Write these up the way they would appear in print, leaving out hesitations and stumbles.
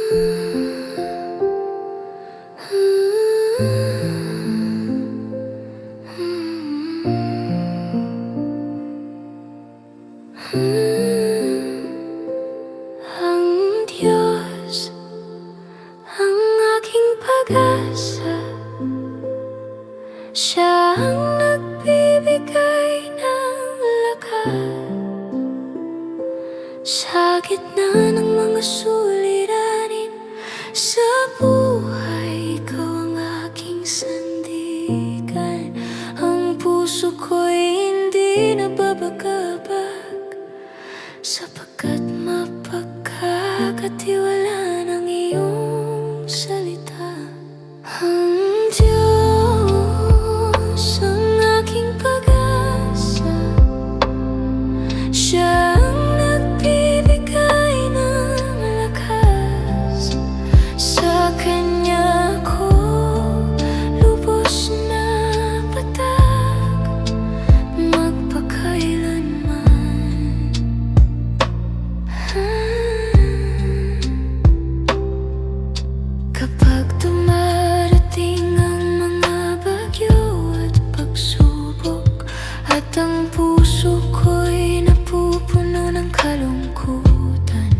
Ang Diyos, ang aking pag-asa, Siya ang nagbibigay ng lakas sa gitna ng mga suliranin sa buhay. Ikaw ang aking sandigan. Ang puso ko'y hindi nababagabag, sapagkat mapagkakatiwalaan ang iyong salita. Ang Diyos, ang aking pag-asa, Siya ang nagbibigay ng lakas. Sa Kanya ko lubos na patag magpakailanman. Kapag dumarating ang mga bagyo at pagsubok, at ang puso ko'y napupuno ng kalungkutan,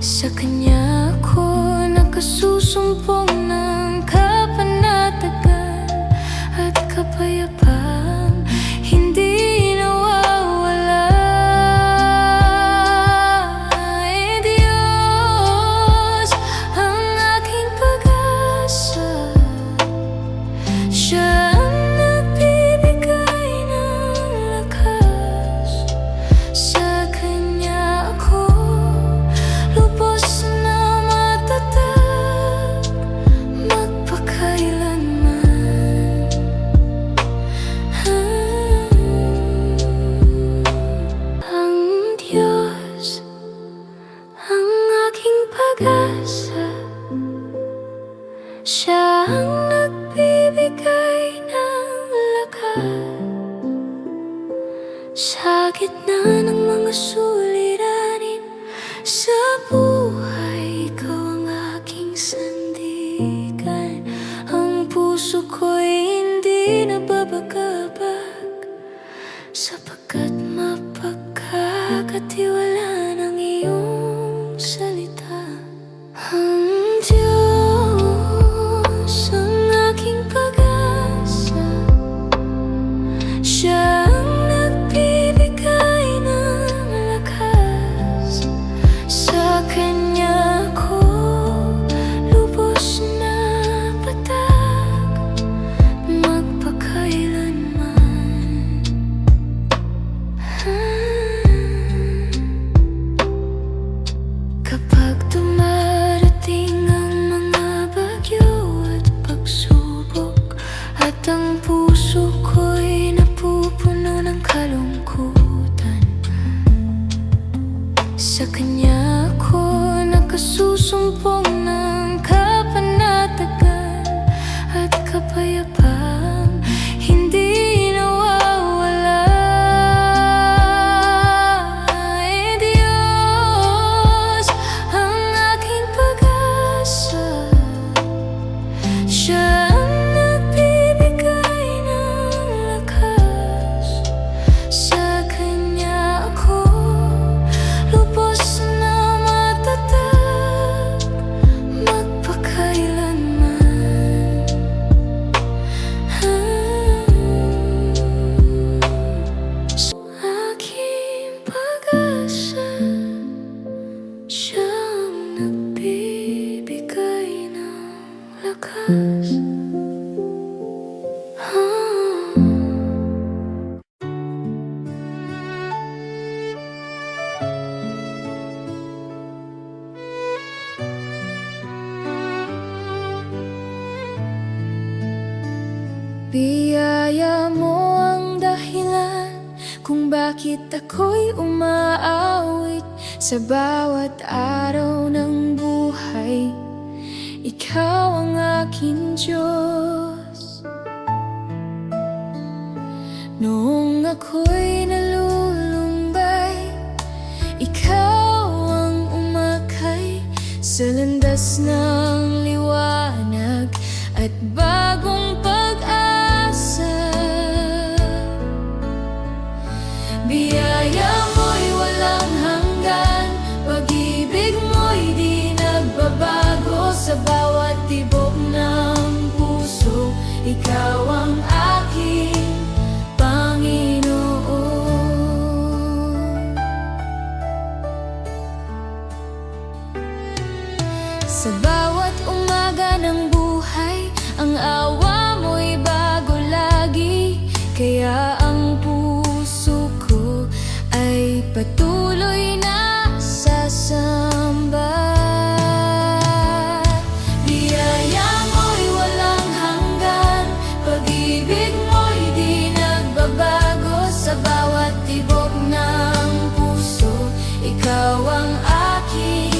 sa Kanya ako nakasusumpong ng kapanatagan at kapayapang hindi nawawala. Ay Diyos, ang aking pag-asa, Siya ang nagbibigay ng lakas. Sa Kanya ako lubos na matatag magpakailanman. Ang Diyos, ang aking pag-asa, Siya ang nagbibigay ng lakas sa gitna ng mga suliranin sa buhay. Ikaw ang aking sandigan. Ang puso ko'y hindi nababagabag, sapagkat mapagkakatiwalaan ang iyong salita. Ang Diyos, ang aking pag-asa, Siya ang nagbibigay ng lakas. Sa Kanya ko lubos na patag magpakailanman. Kapag dumarating ang mga bagyo at pagsubok, at ang puso ko'y napupuno ng kalungkutan, sa Kanya ako nakasusumpong ng kapanatagan at kapayapang hindi nawawala. Ay Diyos, ang aking pag-asa, Siya ang nagbibigay ng lakas. Sa Kanya ako lubos na matatag magpakailanman. Aking pag-asa, Siya ang nagbibigay ng lakas. Biyaya mo ang dahilan kung bakit ako'y umaawit sa bawat araw ng buhay. Ikaw ang aking Diyos. Noong ako'y nalulumbay, Ikaw ang umakay bukas ng liwanag at bagong pag-asa. Biyaya mo'y walang hanggan, pag-ibig mo'y di nagbabago. Sa bawat tibok ng puso, ikaw ang aking Panginoon. Sa bawat umaga ng buhay, ang awa mo'y bago lagi. Kaya ang puso ko ay patuloy na sasamba. Biyaya mo'y walang hanggan, pag-ibig mo'y di nagbabago. Sa bawat tibok ng puso, ikaw ang aking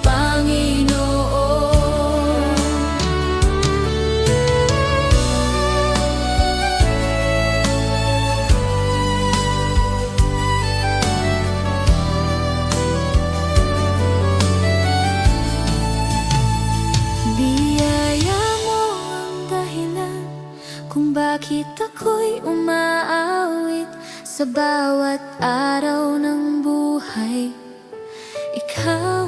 Panginoon. Biyaya mo ang dahilan kung bakit ako'y umaawit sa bawat araw ng buhay. Ikaw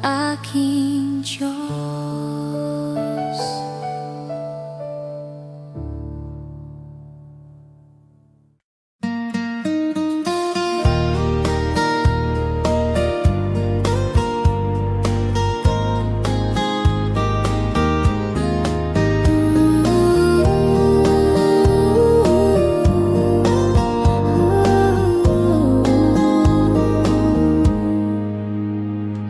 aking Diyos.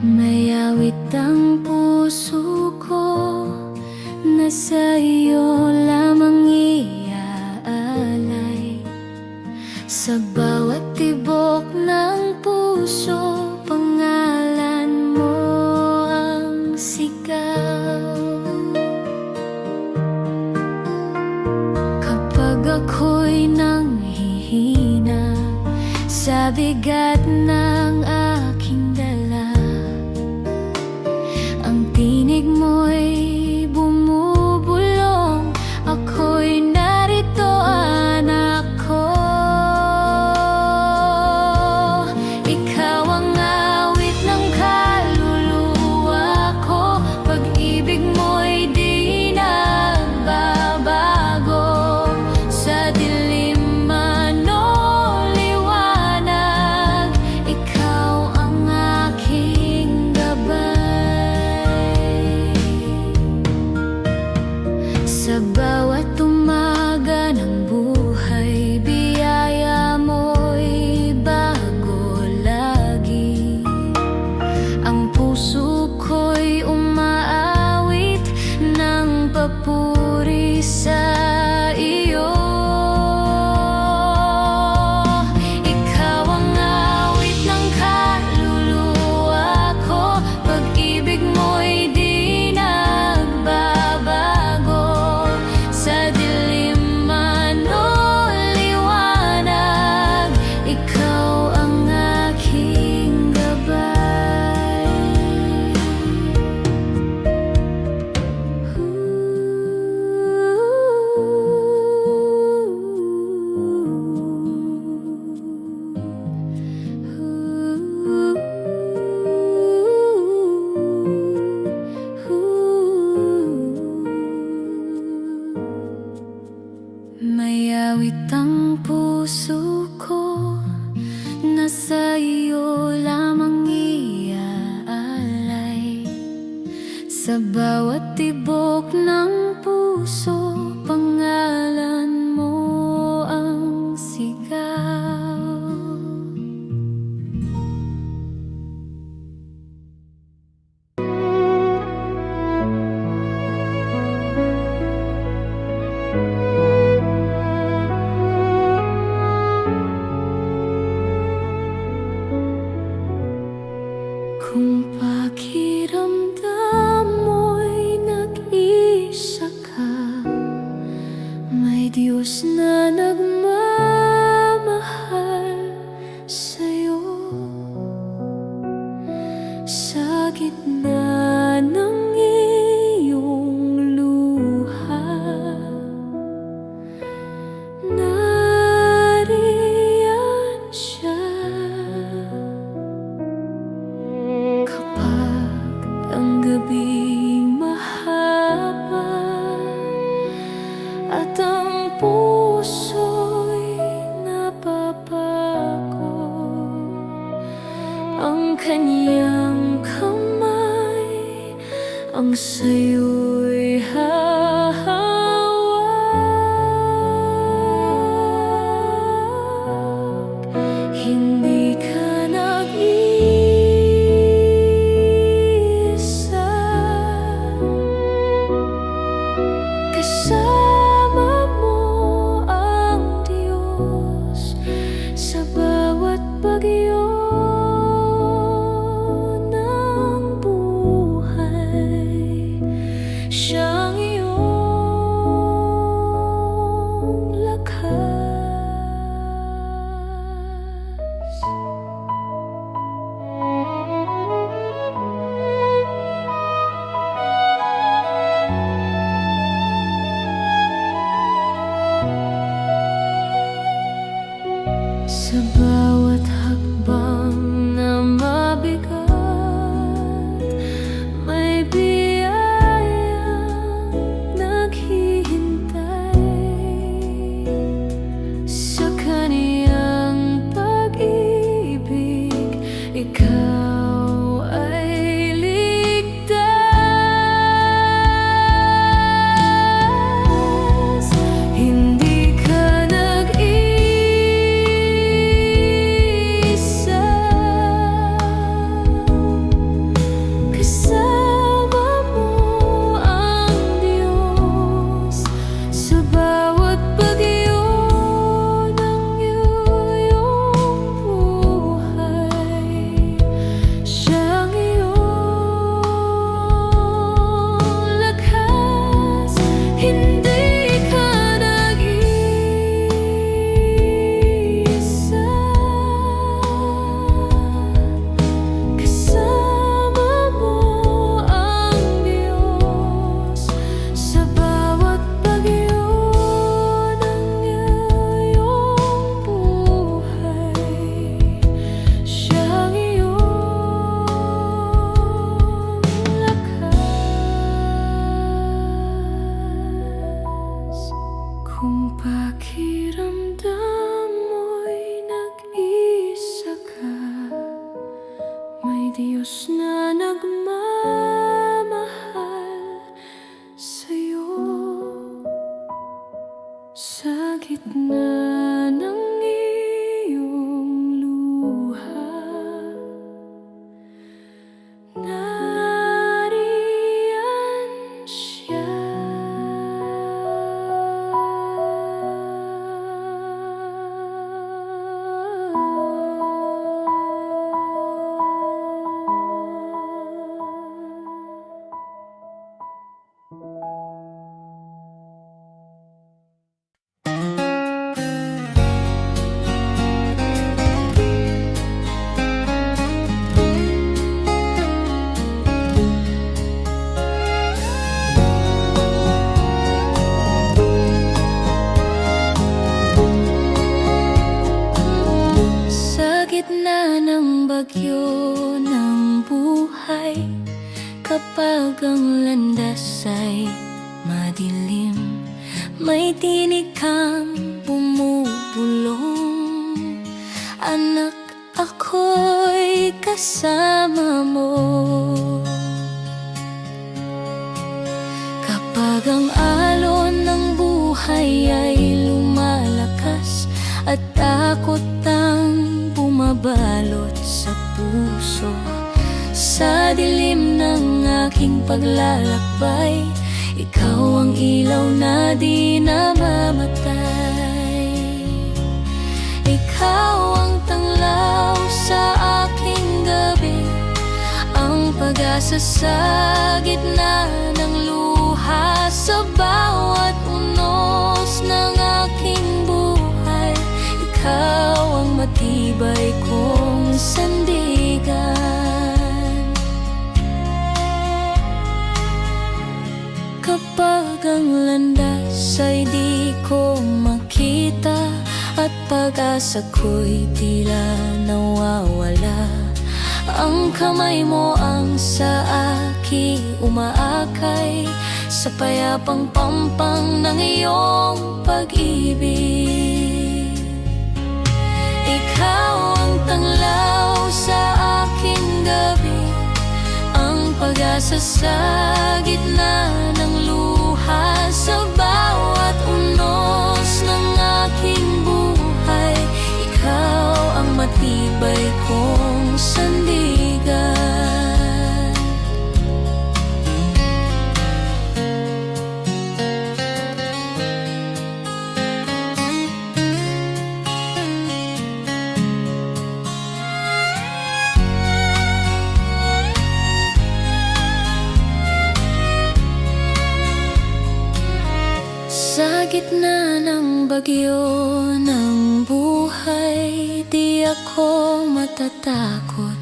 Mayawit ang puso ko na sa iyo lamang iaalay. Sa bawat tibok ng puso, pangalan mo ang sigaw. Kapag ako'y nanghihina sa bigat ng aking dala, ang tinig mo'y bumubulong. Ako'y narito, anak ko. Ikaw ang awit ng kaluluwa ko, pag-ibig mo'y di nagbabago. Sa dilim man o liwanag, ikaw ang aking gabay. Sa bawat umaga ng buhay, biyaya mo'y bago lagi. Ang puso ko'y umaawit ng papuri sa iyo. Ikaw ang awit ng kaluluwa ko, pag-ibig mo'y di nagbabago. Sa dilim man o liwanag, ikaw ang aking gabay. Mayawit ang puso ko na sa iyo lamang iaalay. Sa bawat tibok ng puso, pangalan mo ang sigaw. Kung pakiramdam mo'y nag-isa ka, may Diyos na nagmamahal sa'yo. Sa gitna kanyang kamay ang sa'yo'y hahawak. Hindi ka nag-iisa, kasama mo ang Diyos sa bawat bagyo ng buhay. Siyang iyong lakas. Sa bawat hakbang na mabigat, may biyayang naghihintay. Sa kaniyang pag-ibig, ikaw ay ligtas. Hindi ka nag-iisa, kasama mo ang Diyos sa bawat bagyo ng iyong buhay. Siyang iyong lakas. Hindi ka nag-iisa, kasama mo ang Diyos sa bawat bagyo ng iyong buhay. Siyang iyong lakas. Kung pakiramdam mo'y nag-isa ka, may Diyos na nagmamahal sa'yo. Sa gitna ng iyong luha, nariyan siya. Sa gitna ng bagyo ng buhay, kapag ang landas ay madilim, may tinig kang bumubulong. Anak, ako'y kasama mo. Kapag ang alon ng buhay ay lumalakas at takot ang bumabalot sa puso, sa dilim ng aking paglalakbay, ikaw ang ilaw na di namamatay. Ikaw ang tanglaw sa aking gabi, ang pag-asa sa gitna ng luha. Sa bawat unos ng aking buhay, ikaw ang matibay kong sandigan. Kapag ang landas ay di ko makita at pag-asa ko'y tila nawawala, ang kamay mo ang sa aking umaakay sa payapang pampang ng iyong pag-ibig. Ikaw ang tanglaw sa aking pag-asa sa gitna ng luha. Sa bawat unos ng aking buhay, ikaw ang matibay kong sandigan. Sa gitna ng bagyo ng buhay, di ako matatakot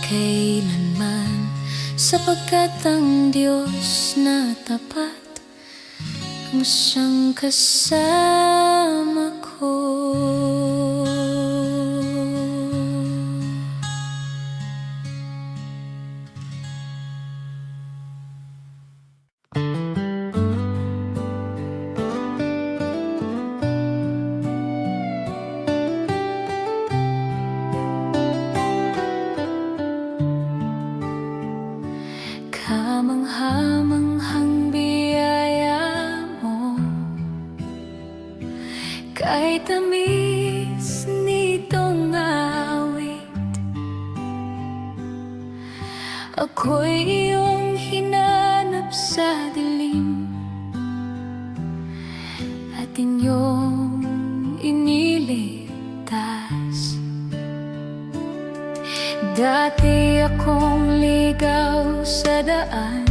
kailanman, sapagkat ang Diyos na tapat ang siyang kasama ko. Kamangha-manghang biyaya mo, kahit tamis nitong awit, ako'y iyong hinanap sa dilim at inyong iniligtas. Dati akong ligaw sa daan,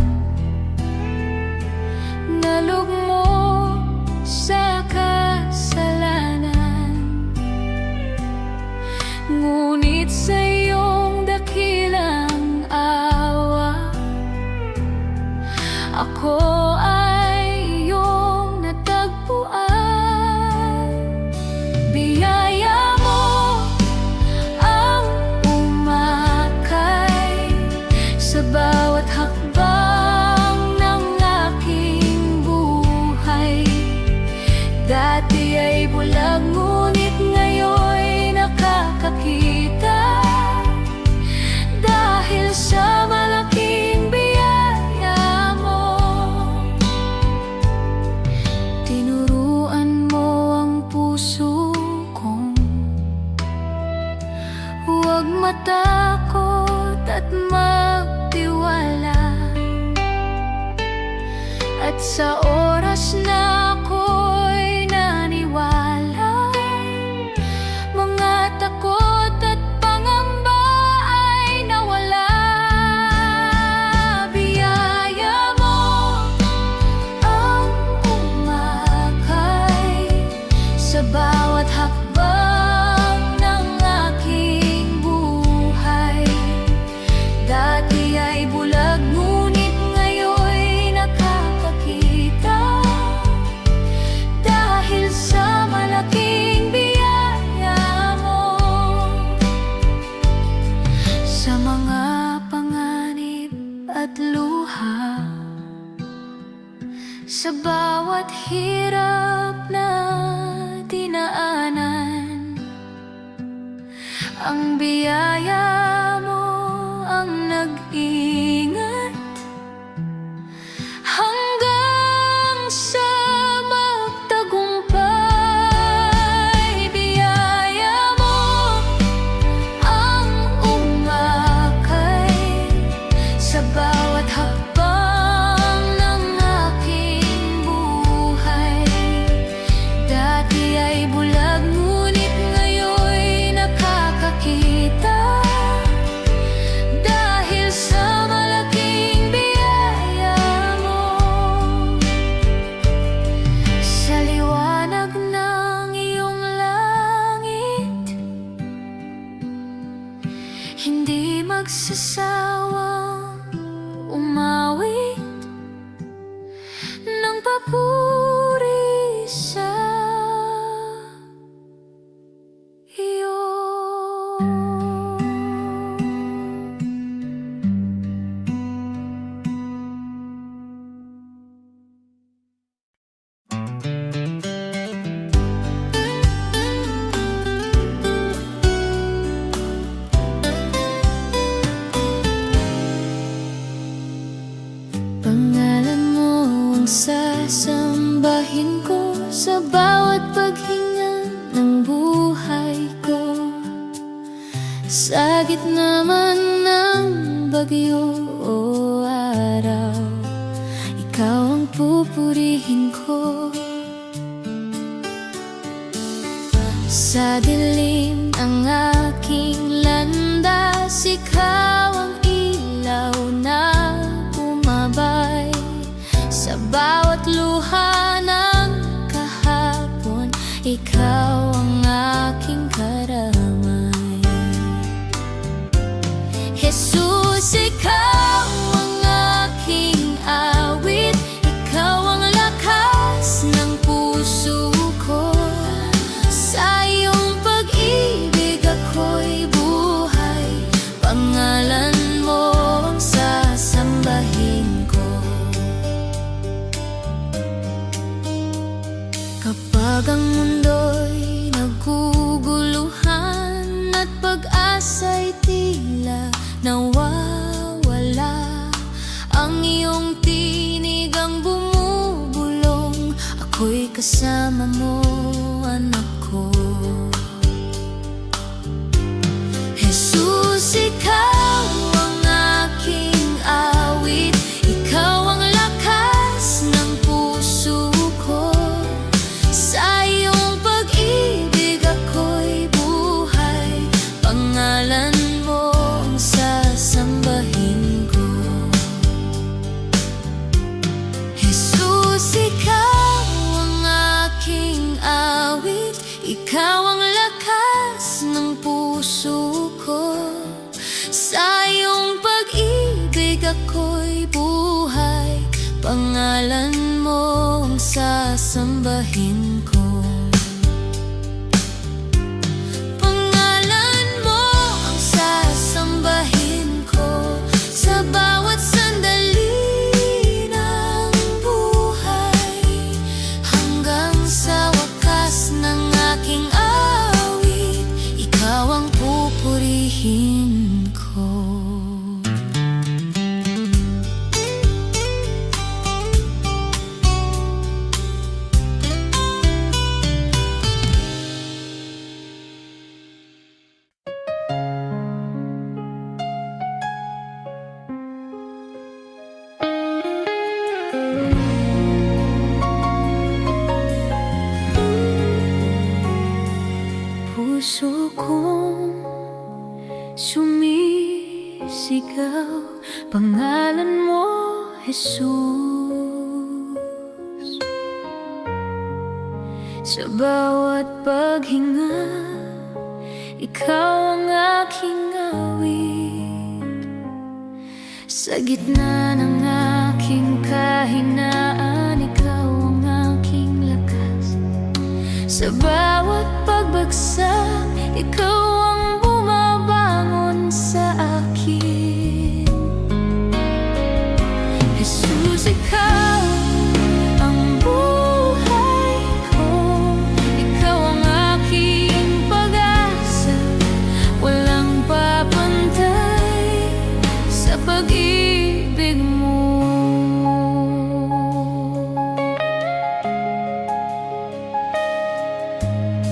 nalugmo sa kasalanan, ngunit sa iyong dakilang awa, ako ay iyong natagpuan. Biyaya mo ang umakay sa bawat hakbang ng aking buhay. Dati ay bulag, ngunit ngayon'y nakakakita, dahil sa malaking biyaya mo. Tinuruan mo ang puso kong huwag matakot at magtiwala, at sa oras na ako'y naniwala, mga takot at pangamba ay nawala. Biyaya mo ang umakay sa bawat hakbang ng aking buhay. Dati ay bulag, ngunit ngayon'y nakakakita, dahil sa malaking biyaya mo. Sa mga panganib at luha, sa bawat hirap na dinaanan, ang biyaya mo ang nag-ingat hanggang sa magtagumpay. Biyaya mo ang umakay sa bawat hakbang ng aking buhay. Dati ay bulag, ngunit ngayon'y nakakakita, dahil sa malaking biyaya mo. Sa liwanag ng iyong langit, hindi magsasawang umawit ng papuri sa iyo. Sa gitna man ng bagyo o araw, ikaw ang pupurihin ko. Sa dilim ng aking landas, ikaw ang ilaw na bumabay. Sa bawat luha ng kahapon, ikaw ang aking karamay. Jesus, ikaw ang aking awit, ikaw ang lakas ng puso ko. Sa iyong pag-ibig ako'y buhay, pangalan mo ang sasambahin ko. Kapag ang mundo'y naguguluhan at pag-asa'y tila nawawala, ang iyong tinig ang bumubulong, ako'y kasama mo, anak ko. Jesus, ikaw ang aking awit, ikaw ang lakas ng puso ko. Sa iyong pag-ibig ako'y buhay, pangalan mo ang sasambahin ko. Jesus, ikaw ang aking awit, ikaw ang lakas ng puso ko. Sa iyong pag-ibig ako'y buhay, pangalan mo ang sasambahin ko. Pangalan mo ang sasambahin ko sa bawat sandali ng buhay, hanggang sa wakas ng aking awit, ikaw ang pupurihin ko. Puso kong sumisigaw, pangalan mo, Jesus. Sa bawat paghinga, ikaw ang aking awit. Sa gitna ng aking kahinaan, ikaw ang aking lakas. Sa bawat pagbagsak, ikaw ang bumabangon sa akin. Jesus, ikaw ang buhay ko, ikaw ang aking pag-asa, walang papantay sa pag-ibig mo.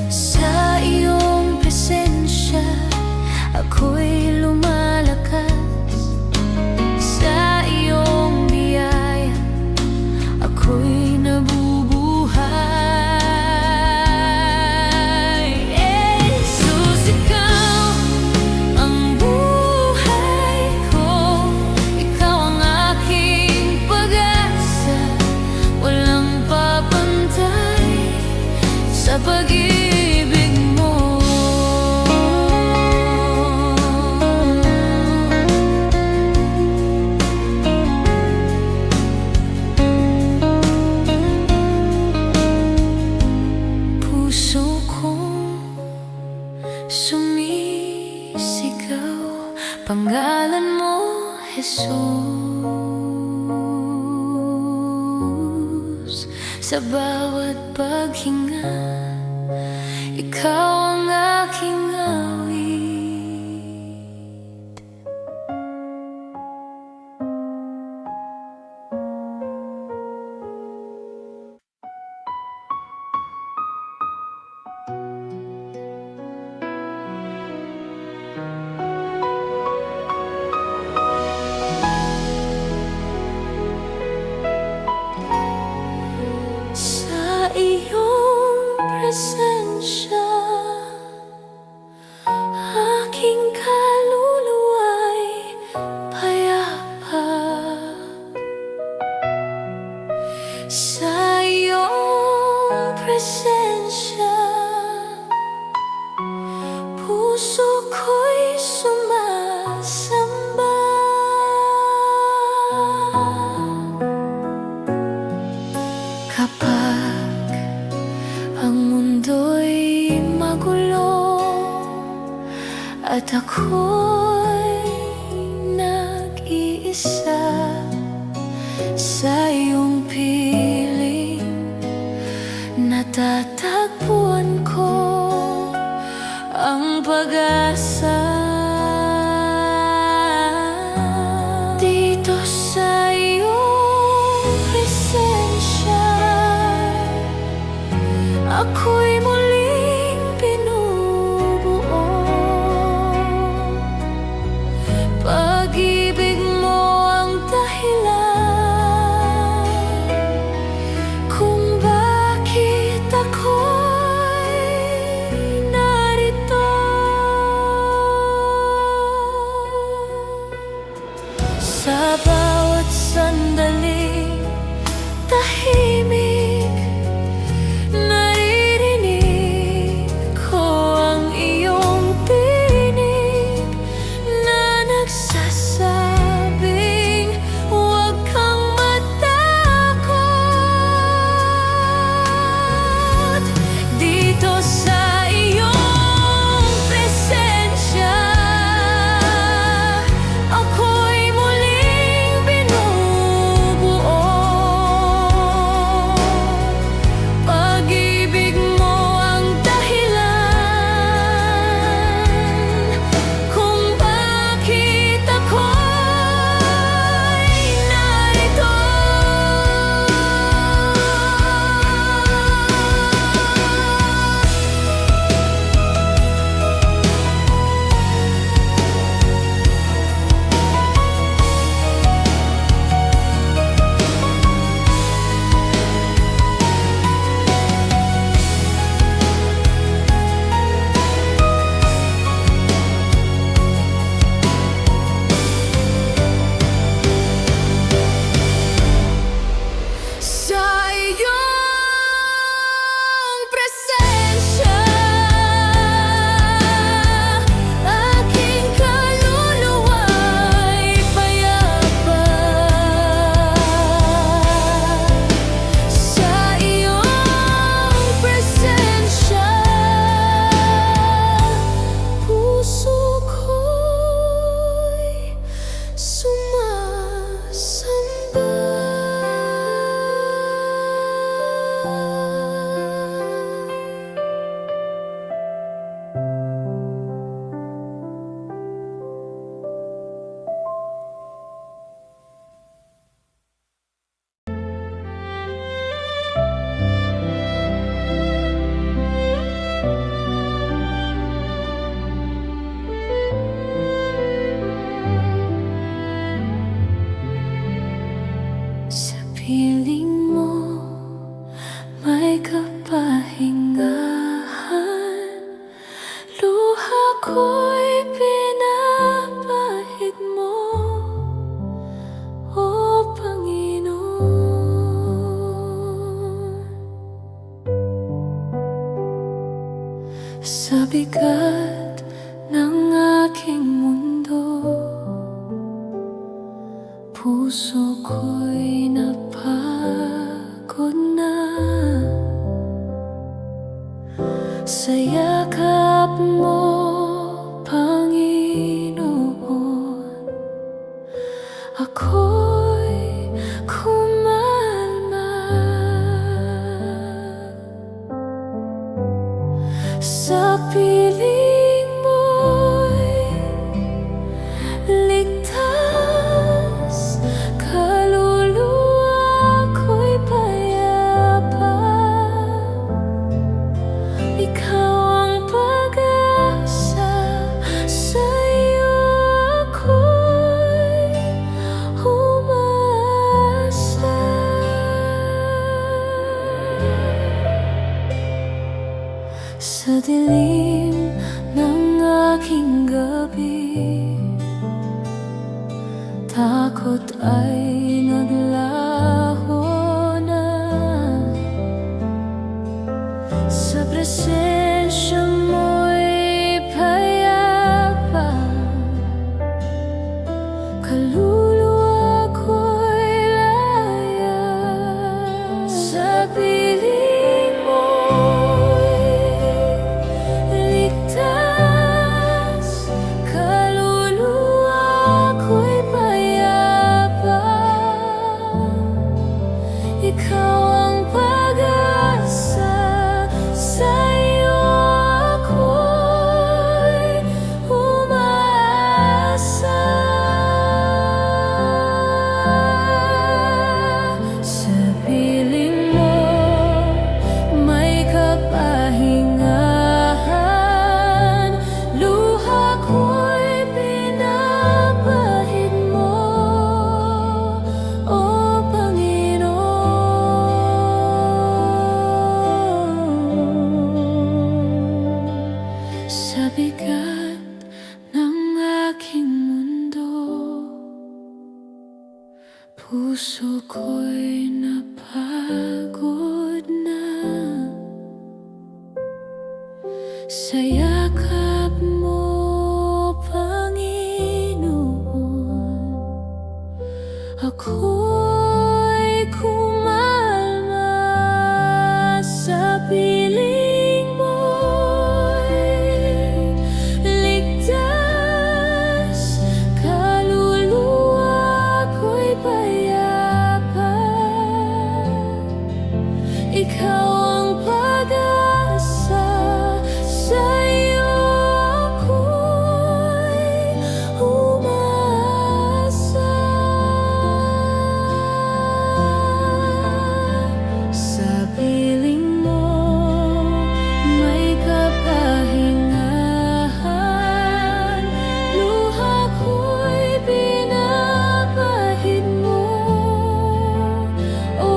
Sa iyong presensya, ako'y lumalakas. Sa iyong biyaya, ako'y nabubuhay. Jesus, ikaw ang buhay ko, ikaw ang aking pag-asa, walang papantay sa pag-ibig mo. Puso kong sumisigaw, pangalan mo, Jesus. Sa bawat paghinga, ikaw ang aking awit. presensya, puso ko'y sumasamba. Kapag ang mundo'y magulo at ako'y nag-iisa, sa iyong piling natatagpuan ko ang pag-asa. Dito sa iyong presensya, ako'y muling binubuo. Pag-ibig mo ang dahilan kung bakit ako'y narito. Sa bawat sandali, tahimik naririnig ko ang iyong tinig na nagsasabing huwag kang matakot. Dito sa iyong presensya, ako'y muling binubuo. Pag-ibig mo ang dahilan kung bakit ako'y narito. Sa iyong presensya, aking kaluluwa'y payapa. Sa iyong presensya, puso ko'y sumasamba. Sa piling mo may kapahingahan, luha ko'y pinapahid mo, O Panginoon. Sa bigat ng aking mundo, puso ko'y napagod na. Sa yakap mo, Panginoon, ako'y kumalma. Sa piling mo'y ligtas, kaluluwa ko'y payapa. Ikaw ang pag-asa, sa iyo ako'y umasa. Sa dilim ng aking gabi, takot ay naglaho na. presensya mo'y payapa, kaluluwa ko'y laya. Sa piling mo'y ligtas, kaluluwa ko'y payapa. Ikaw ang pag-asa, sa'yo ako'y umaasa. Sa piling mo may kapahingahan, luha ko'y pinapahid mo, O sa bigat ng aking mundo, puso ko'y napagod na. Sa yakap mo, Panginoon, ako'y kumalma. Sa piling mo'y ligtas, kaluluwa ko'y payapa. Ikaw ang pag-asa, sa'yo ako'y umaasa. Sa piling mo may kapahingahan, luha ko'y pinapahid mo, O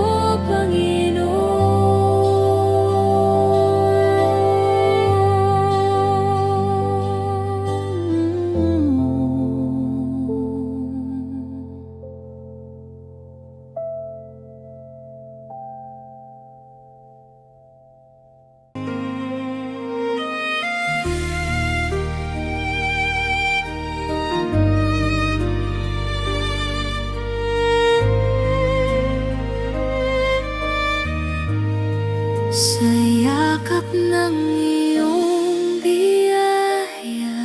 sa yakap ng iyong biyaya,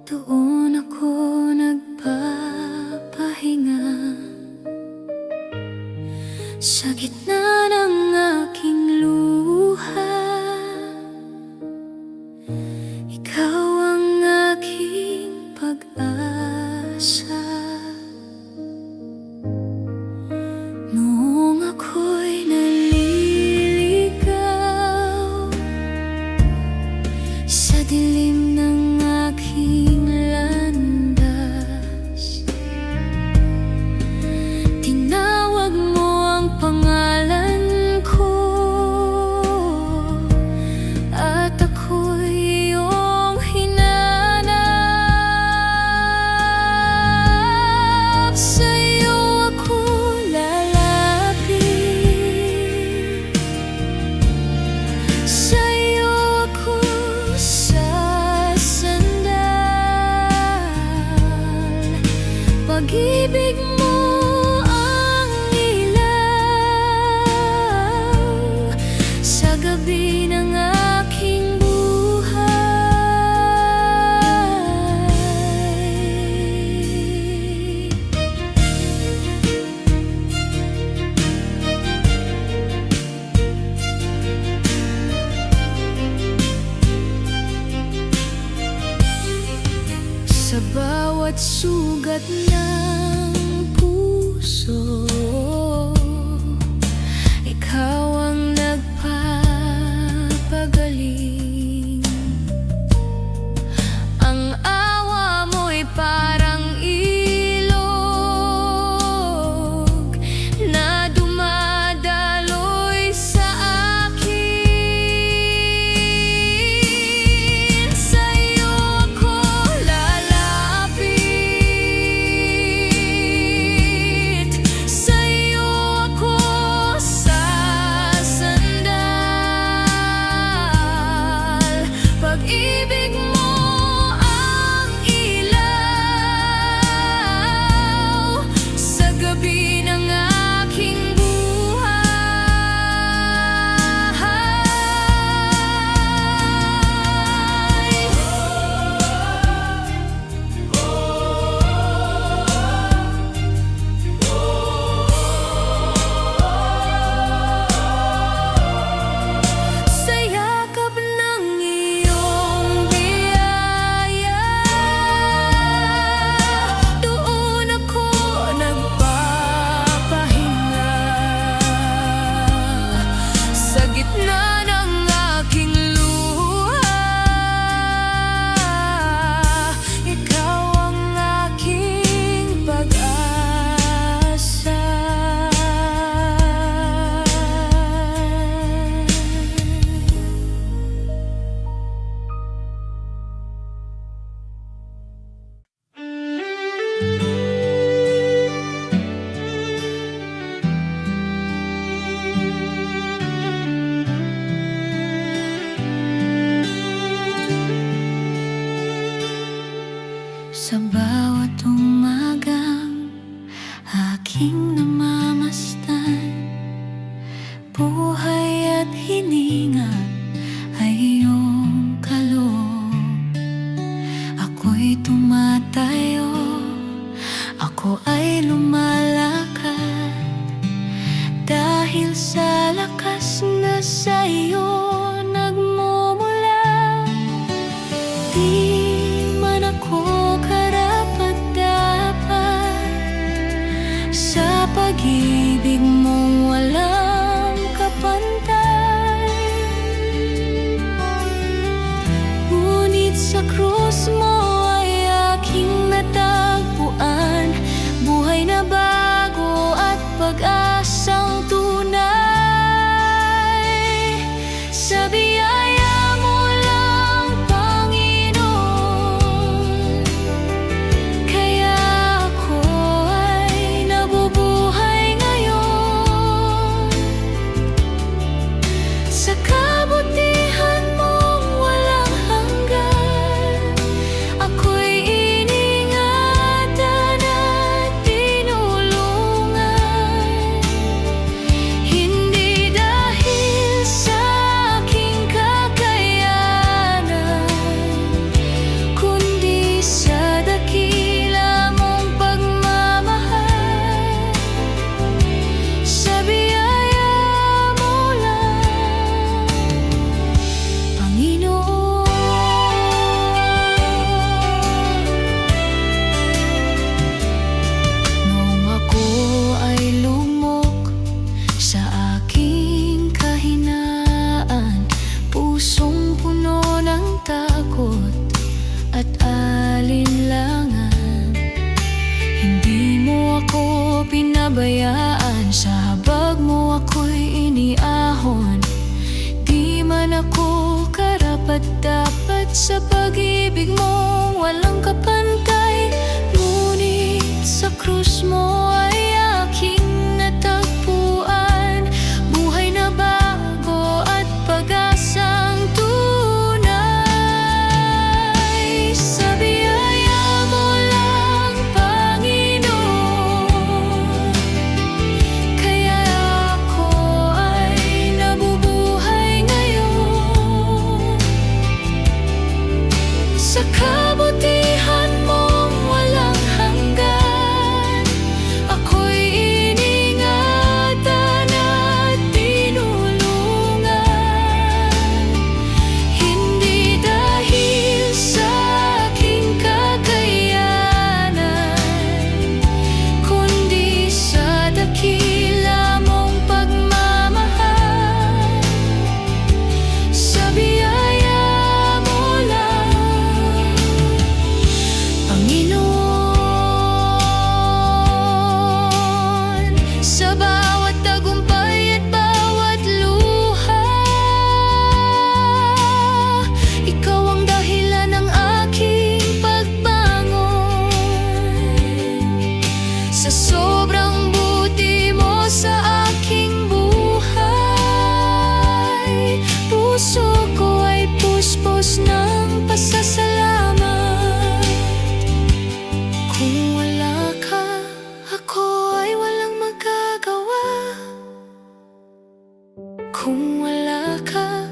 doon ako nagpapahinga. Sa gitna ng aking luha, ikaw ang aking pag-asa. Noong ako'y naliligaw sa dilim ng aking landas, tinawag mo ang pangalan ko, at ako'y iyong hinanap. Sa'yo ako lalapit, sa'yo ako sasandal. Pag-ibig mo ang ilaw sa gabi ng aking buhay. Sa bawat sugat ng puso, ikaw ang nagpapagaling. Ang awa mo'y parang ilog na dumadaloy sa akin. Sa'yo ako lalapit, aking namamasdan. Buhay at hininga ay iyong kaloob. Ako'y tumatayo, ako ay lumalakad, dahil sa lakas na sa iyo nagmumula. Di man ako karapat-dapat, sa pag-ibig mong walang kapantay. Ngunit sa krus mo ay aking natagpuan buhay na bago at pag-asang tunay. Sa biyaya mo lang, Panginoon, kaya ako ay nabubuhay ngayon. Sa kabutihan mong walang hanggan, ako'y iningatan at tinulungan. Hindi dahil sa aking kakayanan, kundi sa dakila mong pagmamahal. Sa biyaya mo lang, Panginoon. Nung ako ay lumok sa aking kahinaan, pusong puno ng takot at alinlangan, hindi mo ako pinabayaan. Sa habag mo ako'y iniahon. Di man ako karapat-dapat, sa pag-ibig mo walang kapantay. Ngunit sa krus mo ay aking natagpuan buhay na bago at pag-asang tunay. Sa biyaya mo lang, Panginoon, kaya ako ay nabubuhay ngayon. Sa kabutihan mong walang hanggan, ako'y iningatan at tinulungan. Hindi dahil sa aking kakayanan, kundi sa dakila mong pagmamahal. Sa biyaya mo lang, Panginoon. Sa bawat tagumpay at bawat luha, ikaw ang dahilan ng aking pagbangon. Sa sobrang buti mo sa aking buhay, puso ko ay puspos ng pasasalamat. Kung wala ka, ako ay walang magagawa. Kung wala ka,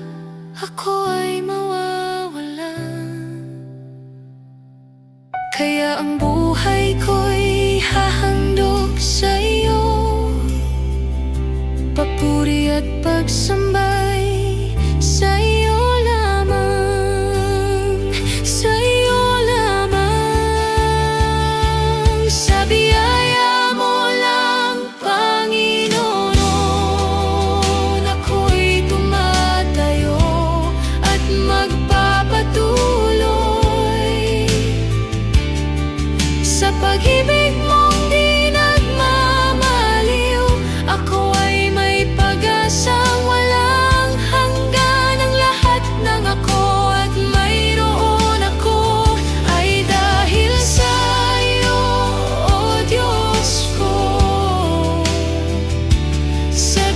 ako ay mawawalan. Kaya ang buhay ko'y hahandog sa iyo, papuri at pagsambay sa iyo lamang, sa iyo lamang. Sa biyaya mo lang, Panginoon, ako'y tumatayo at magpapatuloy. Sa pag-ibig mong di nagmamaliw, ako ay may pag-asang walang hanggan. Ang lahat ng ako at mayroon ako ay dahil sa iyo, O Diyos ko. Sa